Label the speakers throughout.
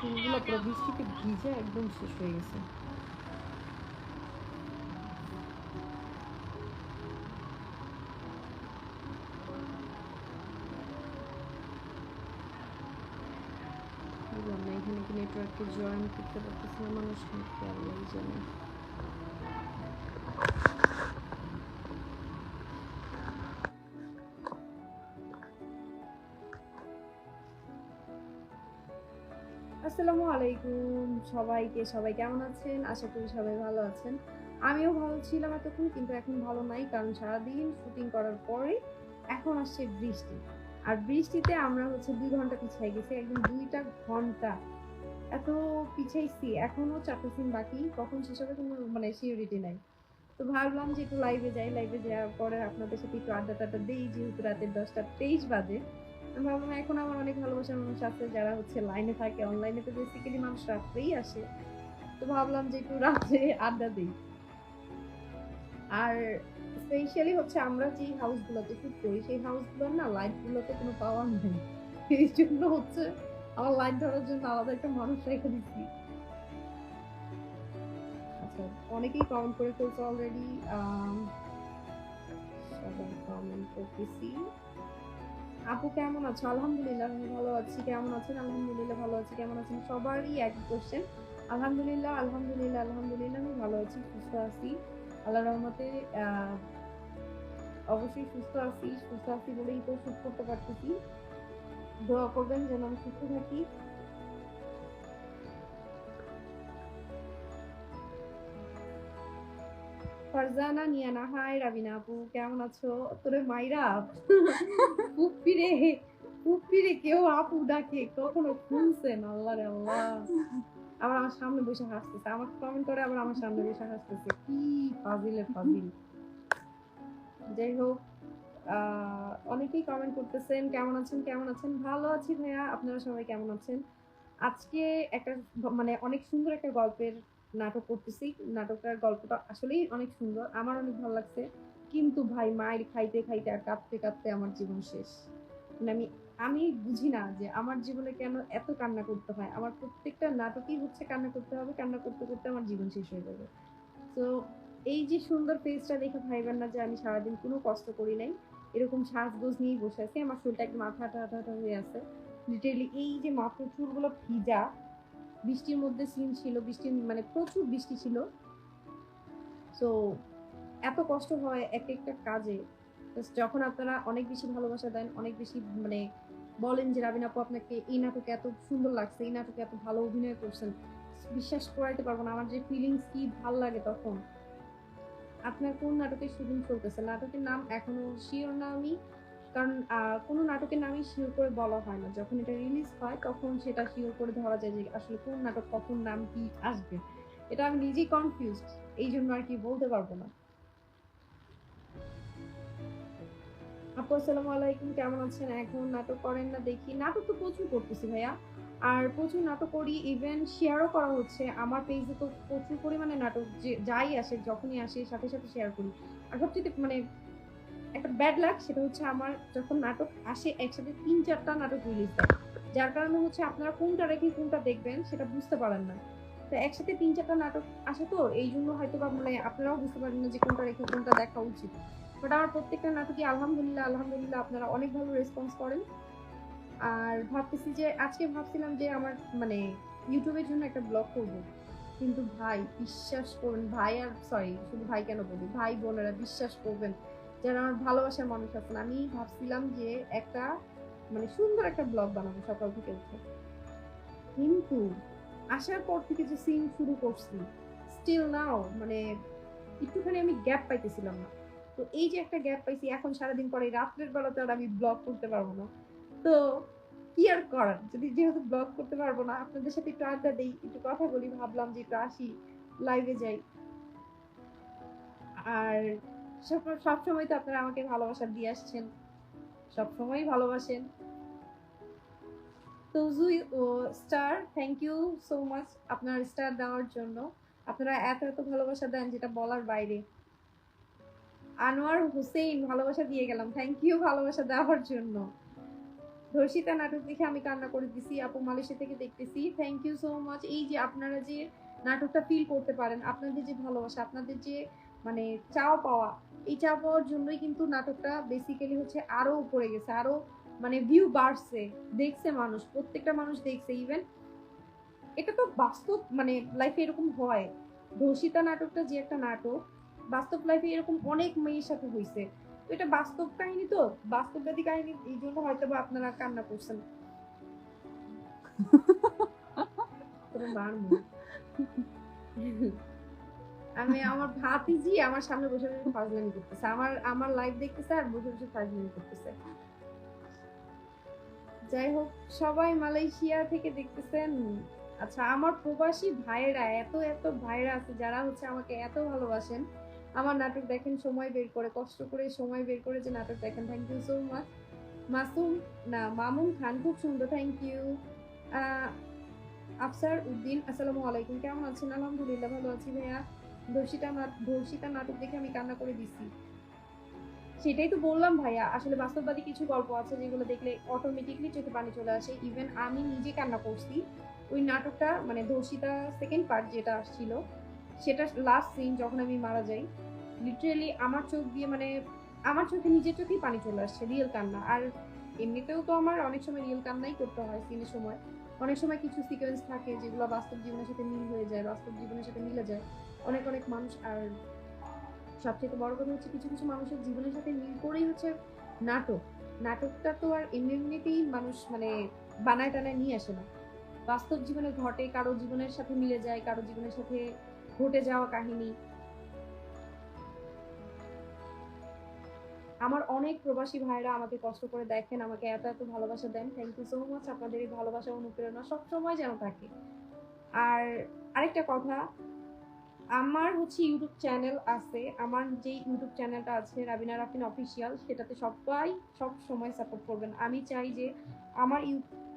Speaker 1: চুলগুলো পুরো বৃষ্টিতে ভিজে একদম শেষ হয়ে গেছে। বুঝলাম না এখানে কি নেটওয়ার্কে জয়েন করতে পারতেছে না মানুষ নাকি আল্লাহই জানে। আসসালামু আলাইকুম সবাইকে, সবাই কেমন আছেন? আশা করি সবাই ভালো আছেন। আমিও ভালো ছিলাম এতক্ষণ, কিন্তু এখন ভালো নাই, কারণ সারাদিন শুটিং করার পরে এখন আসছে বৃষ্টি। আর বৃষ্টিতে আমরা হচ্ছে 2 ঘন্টা পিছায় গেছি, একদম 2টা ঘন্টা এত পিছাইছি। এখনো 4টা সিন বাকি, কখন শেষ হবে কোনো মানে সিওরিটি নাই। তো ভাবলাম যে একটু লাইভে যাই, লাইভে যাওয়ার পরে আপনাদের সাথে একটু আড্ডা টাড্ডা দেই, যেহেতু রাতে 10টা 23 বাজে। আমি ভাবলাম এখন আমার অনেক ভালোবাসার মানুষ আছে যারা হচ্ছে লাইনে থাকে, অনলাইনে তো বেসিক্যালি মানুষ রাত্রেই আসে। তো ভাবলাম যে একটু রাতে আড্ডা দিই। আর স্পেশালি হচ্ছে আমরা যে হাউসগুলোতে শুট করি সেই হাউসগুলোর না লাইটগুলোতে কোনো পাওয়ার নেই। এই জন্য হচ্ছে আমার লাইট ধরার জন্য আলাদা একটা মানুষ রেখে দিচ্ছি। আচ্ছা, অনেকেই কমেন্ট করে ফেলছে অলরেডি। সবাই কমেন্ট করতেছি। আপু কেমন আছো? আলহামদুলিল্লাহ আমি ভালো আছি। কেমন আছেন? আলহামদুলিল্লাহ ভালো আছি। কেমন আছেন? সবারই একই কোশ্চেন। আলহামদুলিল্লাহ, আলহামদুলিল্লাহ, আলহামদুলিল্লাহ আমি ভালো আছি, সুস্থ আছি। আল্লাহর রহমতে অবশ্যই সুস্থ আছি। সুস্থ আছি বলেই তো শুট করতে পারতেছি। দোয়া করবেন যেন আমি সুস্থ থাকি। ফারজানা নিয়ানা, হাই রাবিনা আপু কেমন আছো? তোরে মাইরা ফুপিরে ফুপিরে কেউ আপু ডাকে কখনো শুনছেন? আল্লাহ রে আল্লাহ, আবার আমার সামনে বসে হাসতেছে, আমার কমেন্ট করে আবার আমার সামনে বসে হাসতেছে, কি ফাজিলে ফাজিল। যাই হোক, অনেকেই কমেন্ট করতেছেন কেমন আছেন, কেমন আছেন? ভালো আছি ভাইয়া, আপনারা সবাই কেমন আছেন? আজকে একটা মানে অনেক সুন্দর একটা গল্পের নাটক করতেছি। নাটকটার গল্পটা আসলেই অনেক সুন্দর, আমার অনেক ভালো লাগছে। কিন্তু ভাই মায়ের খাইতে খাইতে আর কাঁদতে কাঁদতে আমার জীবন শেষ। মানে আমি আমি বুঝি না যে আমার জীবনে কেন এত কান্না করতে হয়। আমার প্রত্যেকটা নাটকেই হচ্ছে কান্না করতে হবে, কান্না করতে করতে আমার জীবন শেষ হয়ে যাবে। তো এই যে সুন্দর ফেসটা দেখে ভাইবেন না যে আমি সারাদিন কোনো কষ্ট করি নাই। এরকম সাজগোজ নিয়েই বসে আছি, আমার চুলটা একদম আঠা আঠা আঠা আঠা হয়ে আছে। লিটারেলি এই যে মাথার চুলগুলো ভিজা, বৃষ্টির মধ্যে সিন ছিল, বৃষ্টির মানে প্রচুর বৃষ্টি ছিল। সো এত কষ্ট হয় এক একটা কাজে। যখন আপনারা অনেক বেশি ভালোবাসা দেন, অনেক বেশি মানে বলেন যে রাবিনা আপু আপনাকে এই নাটকে এত সুন্দর লাগছে, এই নাটকে এত ভালো অভিনয় করছেন, বিশ্বাস করাইতে পারবো না আমার যে ফিলিংস কি ভাল লাগে তখন। আপনার কোন নাটকের শুটিং চলতেছে? নাটকের নাম এখনো শিওর না আমি, কারণ কোনো নাটকের নামই শিওর করে বলা হয় না। যখন এটা রিলিজ হয় তখন সেটা শিওর করে ধরা যায় যে আসলে কোন নাটক কখন নাম কি আসবে। এটা আমি নিজেই কনফিউজড, এই জন্য আর কি বলতে পারবো না। আপু আসসালামু আলাইকুম, কেমন আছেন? এখন নাটক করেন না দেখি। নাটক তো প্রচুর করতেছি ভাইয়া, আর প্রচুর নাটক করি, ইভেন শেয়ারও করা হচ্ছে আমার পেজে। তো প্রচুর পরিমাণে নাটক যে যাই আসে, যখনই আসে সাথে সাথে শেয়ার করি। আর সবচেয়ে মানে একটা ব্যাড লাক সেটা হচ্ছে আমার যখন নাটক আসে একসাথে 3-4টা নাটক রিলিজ দেয়, যার কারণে হচ্ছে আপনারা কোনটা রেখে কোনটা দেখবেন সেটা বুঝতে পারেন না। তো একসাথে 3-4টা নাটক আসে, তো এই জন্য হয়তো বা মানে আপনারাও বুঝতে পারেন না যে কোনটা রেখে কোনটা দেখা উচিত। বাট আমার প্রত্যেকটা নাটকই আলহামদুলিল্লাহ আলহামদুলিল্লাহ আপনারা অনেক ভালো রেসপন্স করেন। আর ভাবতেছি যে আজকে ভাবছিলাম যে আমার মানে ইউটিউবের জন্য একটা ব্লগ করব, কিন্তু ভাই বিশ্বাস করবেন, ভাই আর সরি শুধু ভাই কেন বলি, ভাই বোনেরা বিশ্বাস করবেন যারা আমার ভালোবাসার মানুষ আছেন, আমি ভাবছিলাম যে একটা মানে সুন্দর একটা ব্লগ বানাবো সকাল থেকে উঠে। কিন্তু আসার পর থেকে যে সিন শুরু করছি, স্টিল নাও মানে একটুখানি আমি গ্যাপ পাইতেছিলাম না। তো এই যে একটা গ্যাপ পাইছি, এখন সারাদিন পরে রাত্রের বেলাতে আর আমি ব্লগ করতে পারবো না। তো কি আর করার, যদি যেহেতু ব্লগ করতে পারবো না, আপনাদের সাথে একটু আড্ডা দেই, একটু কথা বলি, ভাবলাম যে একটু আসি, লাইভে যাই। আর সবসময় তো আপনারা আমাকে ভালোবাসা দিয়ে আসছেন, সবসময় ভালোবাসেন। তো জুই ও star, thank you so much আপনার স্টার দেওয়ার জন্য। আপনারা এত এত ভালোবাসা দেন যেটা বলার বাইরে। আনোয়ার হোসেন ভালোবাসা দিয়ে গেলাম, থ্যাংক ইউ ভালোবাসা দেওয়ার জন্য। ধর্ষিতা নাটক দেখে আমি কান্না করে দিছি, আপু মালয়েশিয়া থেকে দেখতেছি, থ্যাংক ইউ সো মাচ। এই যে আপনারা যে নাটকটা ফিল করতে পারেন, আপনাদের যে ভালোবাসা, আপনাদের যে মানে চাও পাওয়া, এই চাও পাওয়ার জন্যই কিন্তু নাটকটা বেসিক্যালি হচ্ছে আরো উপরে গেছে, আরো মানে ভিউ বাড়ছে, দেখছে মানুষ, প্রত্যেকটা মানুষ দেখছে। ইভেন এটা তো বাস্তব মানে লাইফে এরকম হয়। ধর্ষিতা নাটকটা যে একটা নাটক, বাস্তব লাইফে এরকম অনেক মেয়ের সাথে হয়েছে। তো এটা বাস্তব কাহিনী, তো বাস্তববাদী কাহিনী, এই জন্য হয়তো বা আপনারা কান্না করছেন। আমি আমার ভাতিজি আমার সামনে বসে বসে ফাজলামি করতেছে, আমার আমার লাইভ দেখতেছে আর বসে বসে ফাজলামি করতেছে। যাই হোক, সবাই মালয়েশিয়া থেকে দেখতেছেন। আচ্ছা, আমার প্রবাসী ভাইয়েরা, এত এত ভাইরা আছে যারা হচ্ছে আমাকে এত ভালোবাসেন, আমার নাটক দেখেন সময় বের করে, কষ্ট করে সময় বের করে যে নাটক দেখেন, thank you so much. Masum না মামুন খান, খুব সুন্দর, থ্যাংক ইউ। আফসার উদ্দিন, আসসালামু আলাইকুম, কেমন আছেন? আলহামদুলিল্লাহ ভালো আছি ভাইয়া। ধর্ষিতা নাটক দেখে আমি কান্না করে দিছি। সেটাই তো বললাম ভাইয়া, আসলে বাস্তববাদী কিছু গল্প আছে যেগুলো দেখলে অটোমেটিকলি চোখে পানি চলে আসে। ইভেন আমি নিজে কান্না করছি ওই নাটকটা, মানে ধর্ষিতা সেকেন্ড পার্ট যেটা আসছিল, সেটা লাস্ট সিন যখন আমি মারা যাই, লিটারেলি আমার চোখ দিয়ে মানে আমার চোখে, নিজের চোখেই পানি চলে আসছে, রিয়েল কান্না। আর এমনিতেও তো আমার অনেক সময় রিয়েল কান্নাই করতে হয় সিনের সময়। অনেক সময় কিছু সিকোয়েন্স থাকে যেগুলো বাস্তব জীবনের সাথে মিল হয়ে যায়, বাস্তব জীবনের সাথে মিলে যায় অনেক অনেক মানুষ। আর সবচেয়ে বড় কথা হচ্ছে কিছু কিছু মানুষের জীবনের সাথে মিল করেই হচ্ছে নাটক। নাটকটা তো আর এমনি এমনিতেই মানুষ মানে বানায় টানায় নিয়ে আসে না, বাস্তব জীবনে ঘটে, কারো জীবনের সাথে মিলে যায়, কারো জীবনের সাথে ঘটে যাওয়া কাহিনী। আমার অনেক প্রবাসী ভাইরা আমাকে কষ্ট করে দেখেন, আমাকে এত এত ভালোবাসা দেন, থ্যাংক ইউ সো মাচ। আপনাদের এই ভালোবাসা অনুপ্রেরণা সবসময় যেন থাকে। আর আরেকটা কথা, আমার হচ্ছে ইউটিউব চ্যানেল আছে, আমার যে ইউটিউব চ্যানেলটা আছে রাবিনা রাফিন অফিসিয়াল, সেটাতে সবাই সব সময় সাপোর্ট করবেন। আমি চাই যে আমার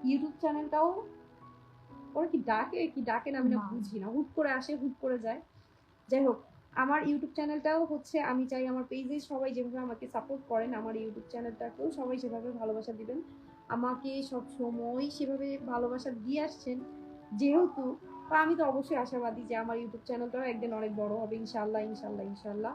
Speaker 1: ইউটিউব চ্যানেলটাও, ওরা কি ডাকে কি ডাকে না আমি না বুঝি না, হুট করে আসে হুট করে যায়। যাই হোক, আমার ইউটিউব চ্যানেলটাও হচ্ছে আমি চাই আমার পেজে সবাই যেভাবে আমাকে সাপোর্ট করেন, আমার ইউটিউব চ্যানেলটাকেও সবাই সেভাবে ভালোবাসা দিবেন, আমাকে সব সময় সেভাবে ভালোবাসা দিয়ে আসছেন যেহেতু। তো আমি তো অবশ্যই আশাবাদী যে আমার ইউটিউব চ্যানেলটাও একদিন অনেক বড় হবে, ইনশাল্লাহ ইনশাল্লাহ ইনশাল্লাহ।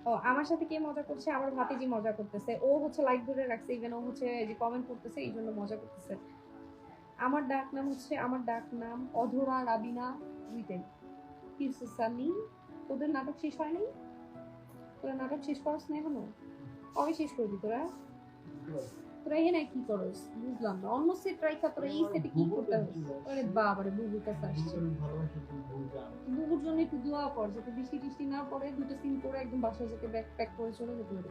Speaker 1: ও আমার সাথে কে মজা করছে? আমার ভাতিজি মজা করতেছে, ও হচ্ছে লাইক ধরে রাখছে, ইভেন ও হচ্ছে যে কমেন্ট করতেছে, এই জন্য মজা করতেছে। আমার ডাক নাম অধরা রাবিনা, দুইটাই। কিছু সানি, তোদের নাটক শেষ হয়নি? তোরা নাটক শেষ করস না এখনো? কবে শেষ করবি তোরা? তোরা এখানে কি করস বুঝলাম না, অন্য সেট রাইখা তোরা এই সেটে কি করতে হবে? আরে বাবারে, বুবুর কাছে আসছে। বুবুর জন্য একটু দোয়া কর যাতে বৃষ্টি টিষ্টি না পড়ে, দুটো সিন করে একদম বাসায় যেতে ব্যাগ প্যাক করে চলে যেতে পারি।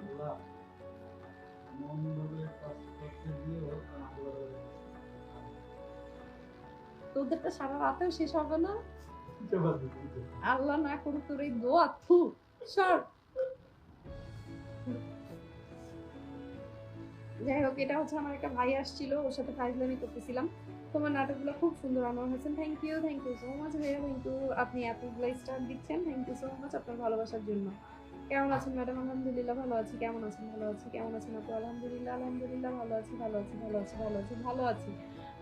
Speaker 1: তোদেরটা সারা রাতেও শেষ হবে না, আল্লাহ না করুক তোর এই দোয়া। থু, সর। যাই হোক, এটা হচ্ছে আমার একটা ভাই আসছিল, ওর সাথে ফাইজলামি করতেছিলাম। তোমার নাটকগুলো খুব সুন্দর Anwar Hossain, thank you so much ভাইয়া, থ্যাংক ইউ। আপনি এতগুলো স্টার দিচ্ছেন, থ্যাংক ইউ সো মাচ আপনার ভালোবাসার জন্য। কেমন আছেন ম্যাডাম? আলহামদুলিল্লাহ ভালো আছি। কেমন আছেন? ভালো আছি। কেমন আছেন আপু? আলহামদুলিল্লাহ আলহামদুলিল্লাহ ভালো আছি ভালো আছি ভালো আছি ভালো আছি ভালো আছি।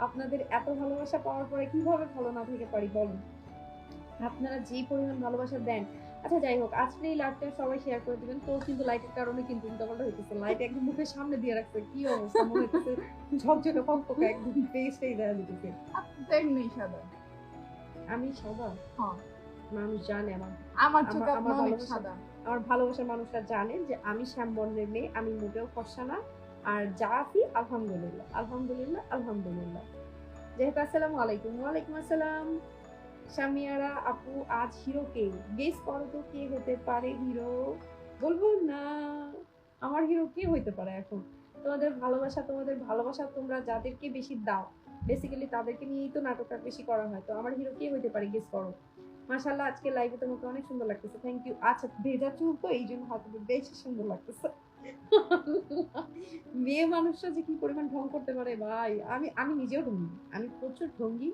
Speaker 1: আপনাদের এত ভালোবাসা পাওয়ার পরে কিভাবে ভালো না থেকে পারি বলুন? আপনারা যে পরিমাণ ভালোবাসা দেন। আচ্ছা যাই হোক, আজকে এই লাইভটা সবাই শেয়ার করে দিবেন। তো কিন্তু লাইটের কারণে কিন্তু উল্টাপাল্টা হইতেছে, লাইট একদম মুখের সামনে দিয়ে রাখছে, কি অবস্থা, মনে হইতেছে ঝকঝকে ফকফকে একদম ফেসটাই দেখা যেতেছে।
Speaker 2: নেই সাদা,
Speaker 1: আমি সাদা?
Speaker 2: হ্যাঁ
Speaker 1: মানুষ জানে আমার,
Speaker 2: আমার চোখ
Speaker 1: আমার
Speaker 2: অনেক
Speaker 1: ভালোবাসা,
Speaker 2: সাদা।
Speaker 1: আমার ভালোবাসার মানুষরা জানে যে আমি শ্যামবর্ণের মেয়ে, আমি মোটেও ফর্সা না। আর যা আছি আলহামদুলিল্লাহ আলহামদুলিল্লাহ আলহামদুলিল্লাহ। যাই হোক, আসসালামু আলাইকুম। ওয়ালাইকুম আসসালাম। সামিয়ারা আপু, আজ হিরো কে? গেস করো তো কে হতে পারে হিরো? বলবো না, আমার হিরো কে হইতে পারে এখন? তোমাদের ভালোবাসা তোমরা যাদেরকে বেশি দাও বেসিক্যালি তাদেরকে নিয়েই তো নাটকটা বেশি করা হয়। তো আমার হিরো কে হইতে পারে, গেস করো। মাশাআল্লাহ, আজকে লাইভে তোমাকে অনেক সুন্দর লাগতেছে, থ্যাংক ইউ। আচ্ছা, ভেজা চুল তো এই জন্য হয়তো বেশি সুন্দর লাগতেছে। মেয়ে মানুষরা যে কি পরিমাণ ঢং করতে পারে ভাই, আমি আমি নিজেও ঢঙ্গি, আমি প্রচুর ঢঙ্গি।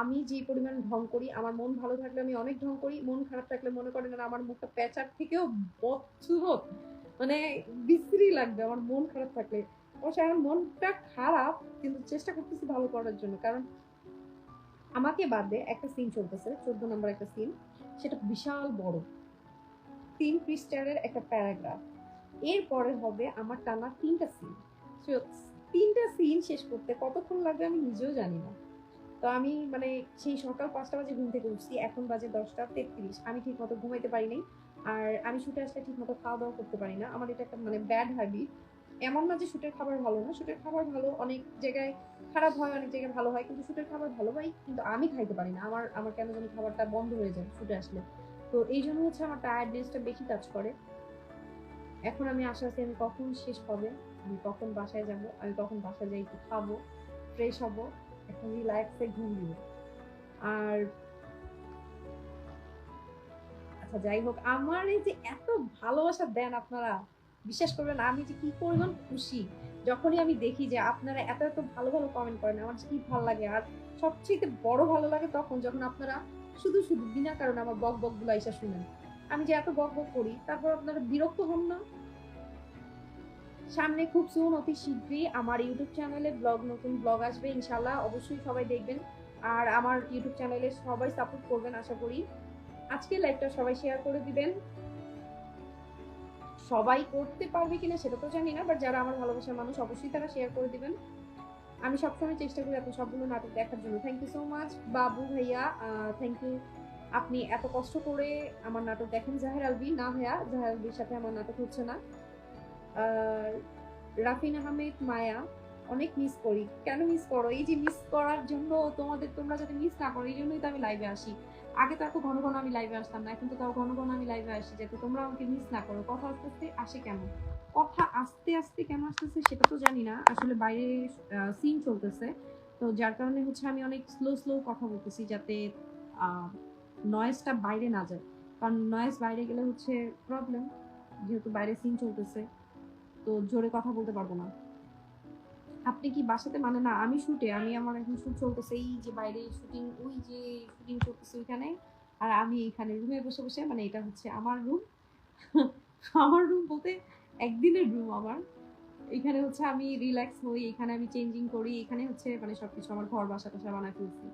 Speaker 1: আমি যে পরিমাণ ঢং করি, আমার মন ভালো থাকলে আমি অনেক ঢং করি, মন খারাপ থাকলে মনে করেন আমার মুখটা প্যাঁচার থেকেও বদসুরত। মানে বিশ্রী লাগবে আমার মন খারাপ থাকলে। অবশ্য আমার মনটা খারাপ, কিন্তু চেষ্টা করতেছি ভালো করার জন্য। কারণ আমাকে বাদে একটা সিন চলতেছে, 14 নম্বর একটা সিন, সেটা বিশাল বড়, 3 পৃষ্ঠার একটা প্যারাগ্রাফ। এরপরে হবে আমার টানা 3টা সিন। 3টা সিন শেষ করতে কতক্ষণ লাগবে আমি নিজেও জানি না। তো আমি মানে সেই সকাল 5টা বাজে ঘুম থেকে উঠছি, এখন বাজে 10টা 33। আমি ঠিক মতো ঘুমাইতে পারি নাই। আর আমি শুটে আসলে ঠিক মতো খাওয়া দাওয়া করতে পারি না। আমার এটা একটা মানে ব্যাড হ্যাবিট। এমন না যে শুটের খাবার ভালো না, শুটের খাবার ভালো, অনেক জায়গায় খারাপ হয়, অনেক জায়গায় ভালো হয়, কিন্তু শুটের খাবার ভালো হয়, কিন্তু আমি খাইতে পারি না। আমার আমার কেন জানি খাবারটা বন্ধ হয়ে যায় শুটে আসলে। তো এই জন্য হচ্ছে আমার টায়ার্ডনেসটা বেশি কাজ করে। এখন আমি আশা আছি আমি কখন শেষ হবে, আমি কখন বাসায় যাব, আমি কখন বাসায় যাই একটু খাবো, ফ্রেশ হব, একটা রিল্যাক্সে ঘুম দিব। আর আচ্ছা যাই হোক, আমার এই যে এত ভালোবাসা দেন আপনারা, বিশ্বাস করবেন আমি যে কি পরিমাণ খুশি যখনই আমি দেখি যে আপনারা এত এত ভালো ভালো কমেন্ট করেন, আমার যে কি ভালো লাগে। আর সবচেয়ে বড় ভালো লাগে তখন যখন আপনারা শুধু শুধু বিনা কারণে আমার বক বক গুলো এসে শুনেন। আমি যে এত বক বক করি, তারপর আপনারা বিরক্ত হন না। সামনে খুব সুন অতি শীঘ্রই আমার ইউটিউব চ্যানেলে নতুন ব্লগ আসবে ইনশাল্লাহ, অবশ্যই সবাই দেখবেন। আর আমার ইউটিউব চ্যানেলে সবাই সাপোর্ট করবেন আশা করি। আজকে লাইভটা সবাই শেয়ার করে দিবেন। সবাই করতে পারবে কিনা সেটা তো জানি না, বাট যারা আমার ভালোবাসার মানুষ অবশ্যই তারা শেয়ার করে দিবেন। আমি সবসময় চেষ্টা করি আপনার সবগুলো নাটক দেখার জন্য। থ্যাংক ইউ সো মাচ বাবু ভাইয়া, থ্যাংক ইউ। আপনি এত কষ্ট করে আমার নাটক দেখেন। জাহের আলভি, না ভাইয়া, জাহের আলভির সাথে আমার নাটক হচ্ছে না। রাফিন আহমেদ মায়া, অনেক মিস করি। কেন মিস করো? এই যে মিস করার জন্য তোমরা যাতে মিস না করো এই জন্যই তো আমি লাইভে আসি। আগে তো এত ঘন ঘন আমি লাইভে আসতাম না, এখন তো তাও ঘন ঘন আমি লাইভে আসি যাতে তোমরা আমাকে মিস না করো। কথা আস্তে আস্তে আসে কেন, কথা আস্তে আস্তে কেন আসতেছে সেটা তো জানি না। আসলে বাইরে সিন চলতেছে, তো যার কারণে হচ্ছে আমি অনেক স্লো স্লো কথা বলতেছি যাতে নয়েজটা বাইরে না যায়। কারণ নয়েজ বাইরে গেলে হচ্ছে প্রবলেম, যেহেতু বাইরে সিন চলতেছে, তো জোরে কথা বলতে পারবো না। আপনি কি বাসাতে? মানে না, আমি শুটে, আমার এখন শুট চলতেছে, এই যে বাইরে শুটিং, ওই যে শুটিং চলতেছে ওইখানে, আর আমি এখানে রুমে বসে বসে, মানে এটা হচ্ছে আমার রুম। আমার রুম বলতে একদিনের রুম আমার। এখানে হচ্ছে আমি রিল্যাক্স হই, এখানে আমি চেঞ্জিং করি, এখানে হচ্ছে মানে সবকিছু আমার ঘর বাসা টাসা বানায় ফেলছি।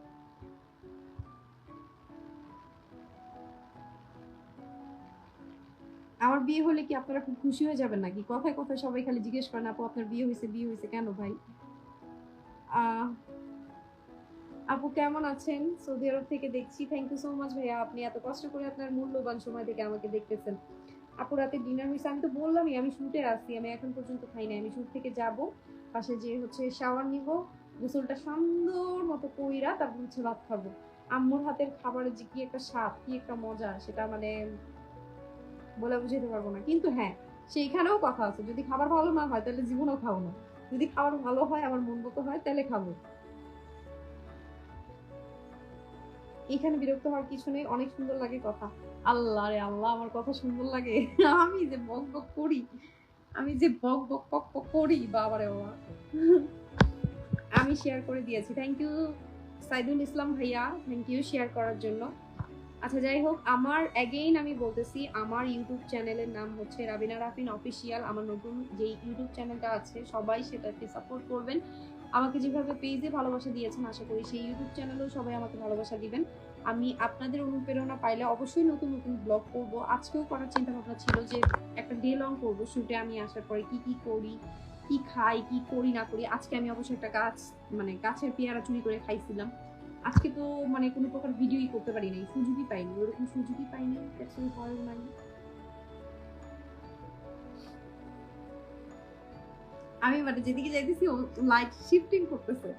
Speaker 1: আমার বিয়ে হলে কি আপনারা খুব খুশি হয়ে যাবেন নাকি? কথায় কথায় সবাই খালি জিজ্ঞেস করেন আপু আপনার বিয়ে হয়েছে, বিয়ে হয়েছে কেন ভাই? আহ আপু কেমন আছেন? সৌদি আরব থেকে দেখছি। থ্যাংক ইউ সো মাচ ভাইয়া, আপনি এত কষ্ট করে আপনার মূল্যবান সময় থেকে আমাকে দেখতেছেন। আপু রাতে ডিনার হয়েছে? আমি তো বললামই আমি শুটে আছি, আমি এখন পর্যন্ত খাই নাই। আমি শুট থেকে যাব, পাশে যে হচ্ছে শাওয়ার নিব, গোসলটা সুন্দর মতো কইরা তারপর হচ্ছে ভাত খাবো। আম্মুর হাতের খাবারের যে কি একটা স্বাদ, কি একটা মজা, সেটা মানে বলে বুঝাতে পারবো না। কিন্তু হ্যাঁ, সেইখানেও কথা আছে, যদি খাবার ভালো না হয় তাহলে জীবনেও খাবো না। যদি খাবার ভালো হয়, আমার মন মতো হয়, তাহলে খাবো। এখানে বিরক্ত হওয়ার কিছু নেই, অনেক সুন্দর লাগে কথা। আল্লাহ রে আল্লাহ, আমার কথা সুন্দর লাগে? আমি যে বক বক করি, আমি যে বক বক পক পক করি, বাবারে বাবা। আমি শেয়ার করে দিয়েছি, থ্যাংক ইউ সাইদুল ইসলাম ভাইয়া, থ্যাংক ইউ শেয়ার করার জন্য। আচ্ছা যাই হোক, আমার অ্যাগেইন আমি বলতেছি, আমার ইউটিউব চ্যানেলের নাম হচ্ছে রাবিনা রাফিন অফিসিয়াল। আমার নতুন যে ইউটিউব চ্যানেলটা আছে, সবাই সেটাকে সাপোর্ট করবেন। আমাকে যেভাবে পেজে ভালোবাসা দিয়েছেন, আশা করি সেই ইউটিউব চ্যানেলেও সবাই আমাকে ভালোবাসা দিবেন। আমি আপনাদের অনুপ্রেরণা পাইলে অবশ্যই নতুন নতুন ব্লগ করব। আজকেও করার চিন্তা ভাবনা ছিল যে একটা ডে লং করবো শুটে আমি আসার পরে কি কি করি, কি খাই, কি করি না করি। আজকে আমি অবশ্যই একটা গাছ, মানে গাছের পেয়ারা চুরি করে খাইছিলাম। আজকে তো মানে কোনো প্রকার ভিডিওই করতে পারি নাই, সুযোগই পাইনি, ওরকম সুযোগই পাইনি, সেই ভয় নাই। আমি মানে যেদিকে যাইতেছি লাইট শিফটিং করতেছে,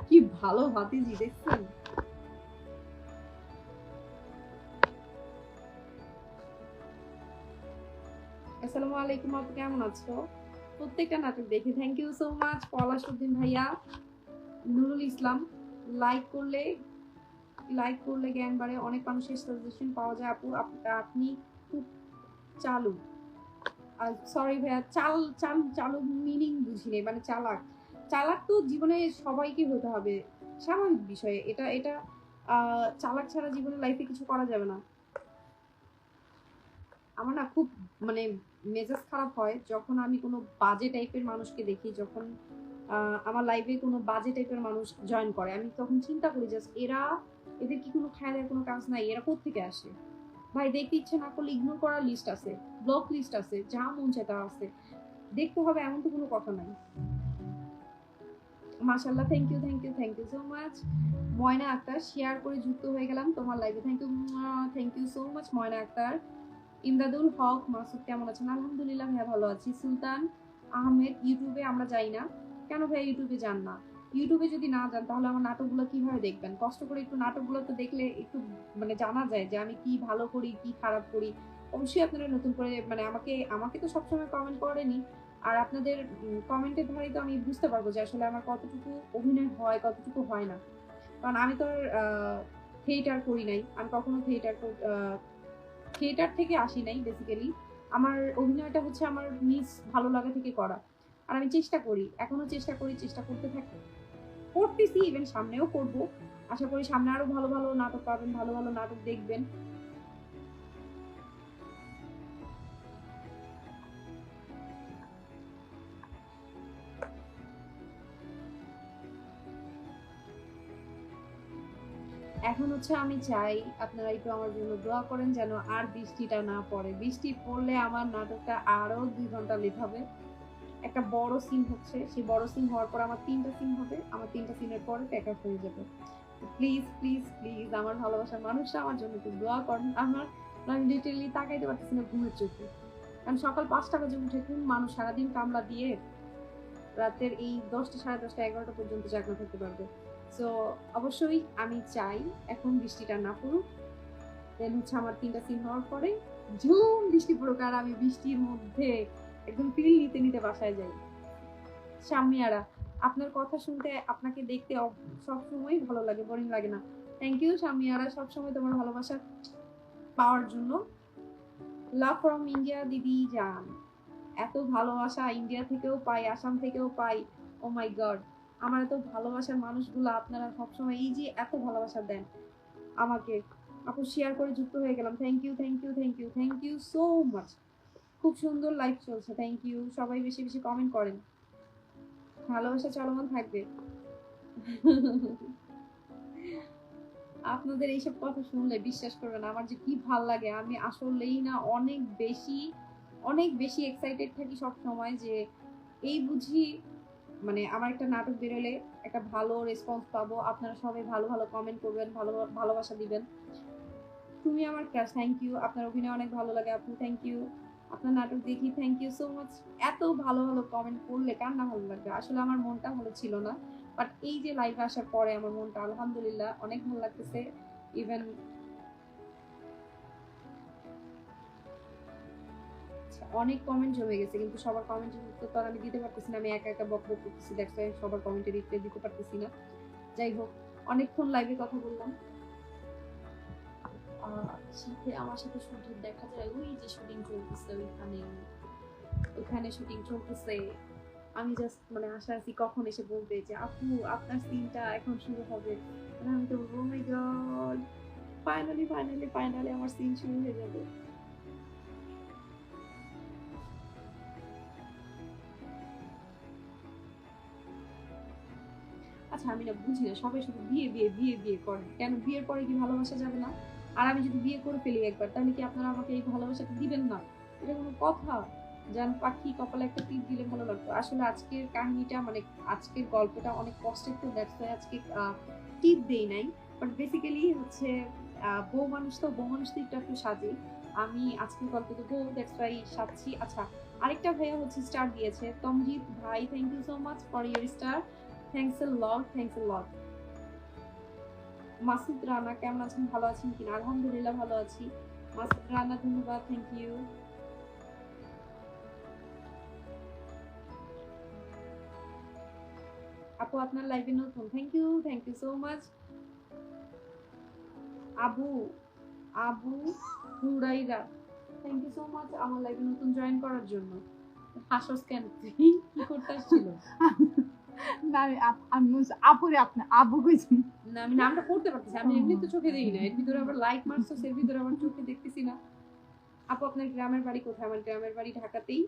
Speaker 1: কি ভালো ভাতিজি দেখছেন। আসসালামু আলাইকুম আপু, কেমন আছো? প্রত্যেকটা নাটক দেখি, থ্যাংক ইউ সো মাচ পলাশুদ্দিন ভাইয়া, নুরুল ইসলাম। লাইক করলে লাইক করলে জ্ঞান বাড়ে, অনেক মানুষের সাজেশন পাওয়া যায়। আপু আপনি খুব চালু। সরি ভাইয়া, চাল চাল চালু মিনিং বুঝিনি, মানে চালাক। চালাক তো জীবনে সবাইকে হতে হবে, স্বাভাবিক বিষয় এটা। চালাক ছাড়া জীবনে লাইফে কিছু করা যাবে না। আমার না খুব মানে মেজাজ খারাপ হয় যখন আমি কোনো বাজে টাইপের মানুষকে দেখি, যখন আমার লাইফে কোনো বাজে টাইপের মানুষ জয়েন করে। আমি তখন চিন্তা করি জাস্ট এদের কি কোনো খায় দেয় কোনো কাজ নাই, এরা কোত্থেকে আসে? ভাই দেখতে ইচ্ছে না করলে ইগনোর করার লিস্ট আছে, ব্লক লিস্ট আছে, যা মন চায় তা আছে, দেখতে হবে এমন তো কোনো কথা নাই। মাশাআল্লাহ, thank you thank you thank you so much. Moyna Akter, share করে যুক্ত হয়ে গেলাম তোমার লাইভে, thank you so much Moyna Akter. Imdadul Haque Masud কেমন আছেন? আলহামদুলিল্লাহ ভাইয়া ভালো আছি। সুলতান আহমেদ, ইউটিউবে আমরা যাই না কেন ভাইয়া? ইউটিউবে যান না, ইউটিউবে যদি না যান তাহলে আমার নাটকগুলো কিভাবে দেখবেন? কষ্ট করে একটু নাটকগুলো তো দেখলে একটু মানে জানা যায় যে আমি কি ভালো করি কি খারাপ করি। অবশ্যই আপনারা নতুন করে মানে আমাকে তো সবসময় কমেন্ট করেনি, আর আপনাদের কমেন্টের ধারেই তো আমি বুঝতে পারবো যে আসলে আমার কতটুকু অভিনয় হয় কতটুকু হয় না। কারণ আমি তো থিয়েটার করি নাই, আমি কখনো থিয়েটার থেকে আসি নাই। বেসিক্যালি আমার অভিনয়টা হচ্ছে আমার নিজ ভালো লাগা থেকে করা। আর আমি চেষ্টা করি, এখনো চেষ্টা করতে থাকি, করতেছি, ইভেন সামনেও করব। আশা করি সামনে আরো ভালো ভালো নাটক পাবেন, ভালো ভালো নাটক দেখবেন। এখন হচ্ছে আমি চাই আপনারা একটু আমার জন্য দোয়া করেন যেন আর বৃষ্টিটা না পড়ে। বৃষ্টি পড়লে আমার নাটকটা আরো 2 ঘন্টা লেট হবে। একটা বড় সিন হচ্ছে, সেই বড় সিন হওয়ার পর আমার 3টা সিন হবে, আমার 3টা সিনের পরে প্যাক আপ হয়ে যাবে। প্লিজ প্লিজ প্লিজ আমার ভালোবাসার মানুষরা আমার জন্য একটু দোয়া করেন। আমি লিটারালি তাকাইতে পারতেছি না ঘুমের চোখে, কারণ সকাল 5টা বাজে উঠে কোন মানুষ সারাদিন কামলা দিয়ে রাতের এই 10টা, 10:30, 11টা পর্যন্ত জাগনা থাকতে পারবে? সো অবশ্যই আমি চাই এখন বৃষ্টিটা না পড়ুক, দেন হচ্ছে আমার 3টা সিন হওয়ার পরে ঝুম বৃষ্টি পড়ুক, আর আমি বৃষ্টির মধ্যে একদম ফিল নিতে নিতে বাসায় যাই। শাম্মিয়ারা, আপনার কথা শুনতে আপনাকে দেখতে সবসময় ভালো লাগে, বোরিং লাগে না। থ্যাংক ইউ শাম্মিয়ারা, সবসময় তোমার ভালোবাসা পাওয়ার জন্য। লাভ ফ্রম ইন্ডিয়া দিদি জান, এত ভালোবাসা ইন্ডিয়া থেকেও পাই, আসাম থেকেও পাই। ও মাই গড, আমার এত ভালোবাসার মানুষগুলো আপনারা সবসময় এই যে এত ভালোবাসা দেন আমাকে। আপু শেয়ার করে যুক্ত হয়ে গেলাম, thank you thank you thank you thank you so much. খুব সুন্দর লাইভ চলছে, থ্যাংক ইউ। সবাই বেশি বেশি কমেন্ট করেন, ভালোবাসা চলমান থাকবে। আপনাদের এইসব কথা শুনলে বিশ্বাস করবেন আমার যে কি ভাল লাগে। আমি আসলেই না অনেক বেশি এক্সাইটেড থাকি সব সময় যে এই বুঝি মানে আমার একটা নাটক বেরোলে একটা ভালো রেসপন্স পাবো, আপনারা সবাই ভালো ভালো কমেন্ট করবেন, ভালো ভালোবাসা দিবেন। তুমি আমার ক্রাশ, থ্যাংক ইউ। আপনার অভিনয় অনেক ভালো লাগে আপু, থ্যাংক ইউ। আপনার নাটক দেখি, থ্যাংক ইউ সো মাচ। এত ভালো ভালো কমেন্ট করলে কার না ভালো লাগবে? আসলে আমার মনটা ভালো ছিল না, বাট এই যে লাইভে আসার পরে আমার মনটা আলহামদুলিল্লাহ অনেক ভালো লাগতেছে। ইভেন অনেক কমেন্ট জমে গেছে, কিন্তু সবার কমেন্টের উত্তর তো আর আমি দিতে পারতেছি না, আমি একা একা বক বক করতেছি, দেখতে সবার কমেন্টের রিপ্লাই দিতে পারতেছি না। যাই হোক, অনেকক্ষণ লাইভে কথা বললাম। সাথে আমার সাথে শুটিং দেখা যায়, ওই যে শুটিং চলতেছে ওইখানে শুটিং চলতেছে। আমি জাস্ট মানে আশা আছি কখন এসে বলবে যে আপু আপনার সিনটা এখন শুরু হবে, মানে আমি তো ও মাই গড, ফাইনালি ফাইনালি ফাইনালি আমার সিন শুরু হয়ে যাবে। আচ্ছা আমি না বুঝি না, সবাই শুধু বিয়ে বিয়ে বিয়ে বিয়ে করে কেন? বিয়ের পরে কি ভালোবাসা যাবে না? আর আমি যদি বিয়ে করে ফেলি একবার, তাহলে কি আপনারা আমাকে এই ভালোবাসাটা দিবেন না? এটা কোনো কথা? জান পাখি কপালে একটা টিপ দিলে ভালো লাগতো। আসলে আজকের কাহিনীটা মানে আজকের গল্পটা অনেক কষ্টের, তো দ্যাটস ওয়াই আজকে টিপ দেই নাই। বাট বেসিক্যালি হচ্ছে বউ মানুষ তো, বউ মানুষ তো একটু সাজে। আমি আজকের গল্পে তো বউ, দ্যাটস ওয়াই সাজছি। আচ্ছা, আরেকটা ভাইয়া হচ্ছে স্টার দিয়েছে, তমজিৎ ভাই, thank you so much for your star. Thanks a lot, thanks a lot. Masud Rana কেমন আছেন? ভালো আছেন কিনা? আলহামদুলিল্লাহ ভালো আছি। মাসুদ রানা ধন্যবাদ, থ্যাংক ইউ। আপু আপনার লাইভে নতুন, thank you so much. Abu Abu Huraira, thank you so much আমার লাইভে নতুন জয়েন করার জন্য। হাসস কেন তুই? কি করতে আসছিল?
Speaker 2: না আমি আপুরে আপনি আবু কইছি
Speaker 1: না আমি নামটা পড়তে পারতেছি, আমি এমনি তো চোখে দেখি না, এর ভিতরে আবার লাইক মারছো, এর ভিতরে আবার চোখে দেখতেছি না। আপু আপনার গ্রামের বাড়ি কোথায়? আমার গ্রামের বাড়ি ঢাকাতেই।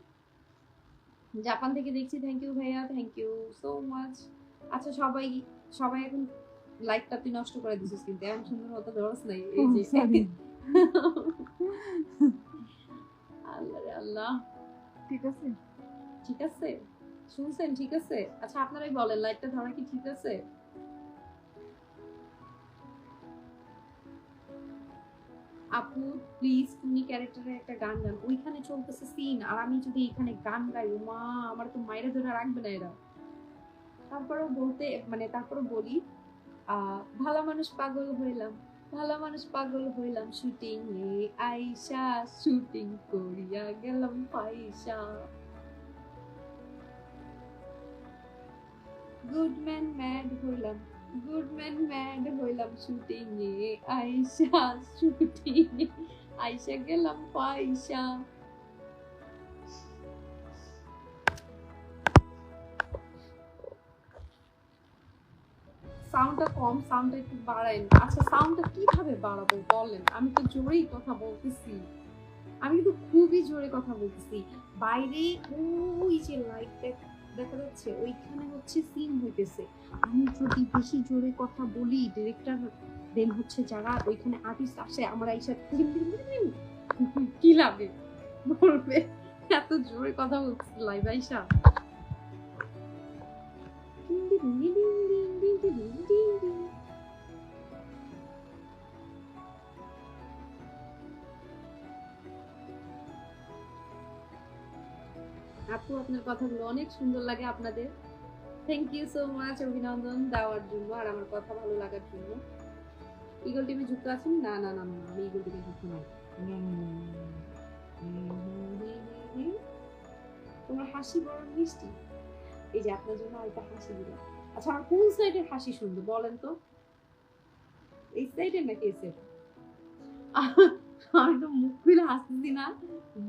Speaker 1: জাপান থেকে দেখছি, থ্যাংক ইউ ভাইয়া, থ্যাংক ইউ সো মাচ। আচ্ছা সবাই সবাই এখন লাইটটা তুই নষ্ট করে দিছিস কিন্তু এমন সুন্দর মতো ধরস নাই এই যে
Speaker 2: সরি।
Speaker 1: আল্লাহ রে আল্লাহ।
Speaker 2: ঠিক আছে।
Speaker 1: ঠিক আছে, শুনছেন? ঠিক আছে। আচ্ছা আপনারাই বলেন লাইটটা ধরা কি ঠিক আছে? আপু প্লিজ তুমি ক্যারেক্টারে একটা গান গান, ওইখানে চলতেছে সিন আর আমি যদি এখানে গান গাই, ও মা আমার তো মাইরা ধরে রাখবে না এরা। তারপরেও বলতে মানে তারপরে বলি ভালো মানুষ পাগল হইলাম, ভালো মানুষ পাগল হইলাম শুটিং এ আইসা, শুটিং করিয়া গেলাম পয়সা। গুড ম্যান ম্যাড হইলাম, গুড ম্যান ম্যাড হইলাম শুটিং এ আইসা, শুটিং এ আইসা গেলাম পয়সা। সাউন্ডটা কম, সাউন্ডটা একটু বাড়াইন। আচ্ছা সাউন্ডটা কিভাবে বাড়াবো বলেন? আমি তো জোরেই কথা বলতেছি, আমি কিন্তু খুবই জোরে কথা বলতেছি। বাইরে ওই যে লাইট দেখা যাচ্ছে ওইখানে হচ্ছে সিন হইতেছে। আমি যদি বেশি জোরে কথা বলি ডিরেক্টর দেন হচ্ছে যারা ওইখানে আর্টিস্ট আসে আমরা এই সাথে কি লাগে বলবে এত জোরে কথা বলছি লাইভ আইসা। আপু আপনার কথাগুলো অনেক সুন্দর লাগে আপনাদের। থ্যাংক ইউ সো মাচ অভিনন্দন দেওয়ার জন্য আর আমার কথা ভালো লাগার জন্য। ইগল টিমে যুক্ত আছেন? না না না না, আমি ইগল টিমে যুক্ত নাই। তোমার হাসি বড় মিষ্টি, এই যে আপনার জন্য একটা হাসি দিলাম। আচ্ছা আমার কোন সাইডের হাসি সুন্দর বলেন তো? এই সাইডের নাকি এই সাইড? আমি তো মুখ খুলে হাসতেছি না,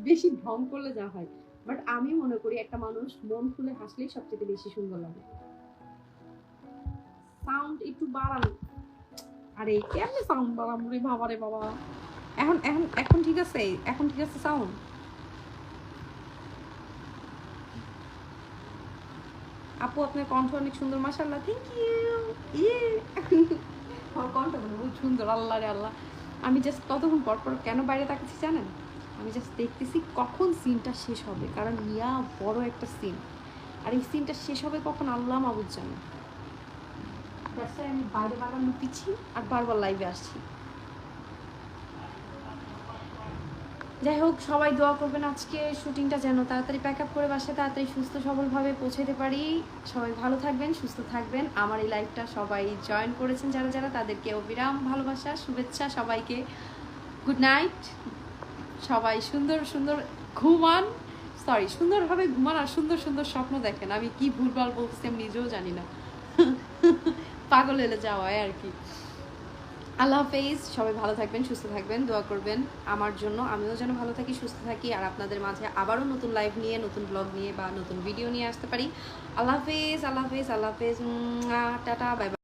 Speaker 1: বেশি ঢং করলে যা হয়। বাট আমি মনে করি একটা মানুষ মন খুলে হাসলেই সবচেয়ে বেশি সুন্দর লাগে। সাউন্ড একটু বাড়ানো। আরে কেমনে সাউন্ড বাড়াবো রে বাবা রে বাবা। এখন এখন এখন ঠিক আছে? এখন ঠিক আছে সাউন্ড? আপু আপনার কণ্ঠ অনেক সুন্দর মাশাআল্লাহ, থ্যাংক ইউ। ইয়ে আমার কণ্ঠ বহুত সুন্দর, আল্লাহ রে আল্লাহ। আমি জাস্ট কতক্ষণ পর পর কেন বাইরে তাকাচ্ছি জানেন? আমি জাস্ট দেখতেছি কখন সিনটা শেষ হবে, কারণ ইয়া বড় একটা সিন আর এই সিনটা শেষ হবে কখন আল্লাহ মাবুদ জানে। আমি বাইরে বারবার লুকিছি আর বারবার লাইভে আসছি। যাই হোক সবাই দোয়া করবেন আজকে শুটিংটা যেন তাড়াতাড়ি প্যাক আপ করে বাসায় তাড়াতাড়ি সুস্থ সবলভাবে পৌঁছাতে পারি। সবাই ভালো থাকবেন, সুস্থ থাকবেন। আমার এই লাইভটা সবাই জয়েন করেছেন যারা যারা তাদেরকে অবিরাম ভালোবাসা শুভেচ্ছা সবাইকে। Good night. সবাই সুন্দর সুন্দর ঘুমান, সরি সুন্দরভাবে ঘুমান আর সুন্দর সুন্দর স্বপ্ন দেখেন। আমি কি ভুলভাল বলতেছি আমি নিজেও জানি না, পাগল এলে যাওয়ায় আর কি। আল্লাহ হাফেজ, সবাই ভালো থাকবেন, সুস্থ থাকবেন, দোয়া করবেন আমার জন্য, আমিও যেন ভালো থাকি, সুস্থ থাকি আর আপনাদের মাঝে আবারও নতুন লাইভ নিয়ে, নতুন ব্লগ নিয়ে বা নতুন ভিডিও নিয়ে আসতে পারি। আল্লাহ হাফেজ, আল্লাহ হাফেজ, আল্লাহ হাফেজ, টাটা, বাই বাই।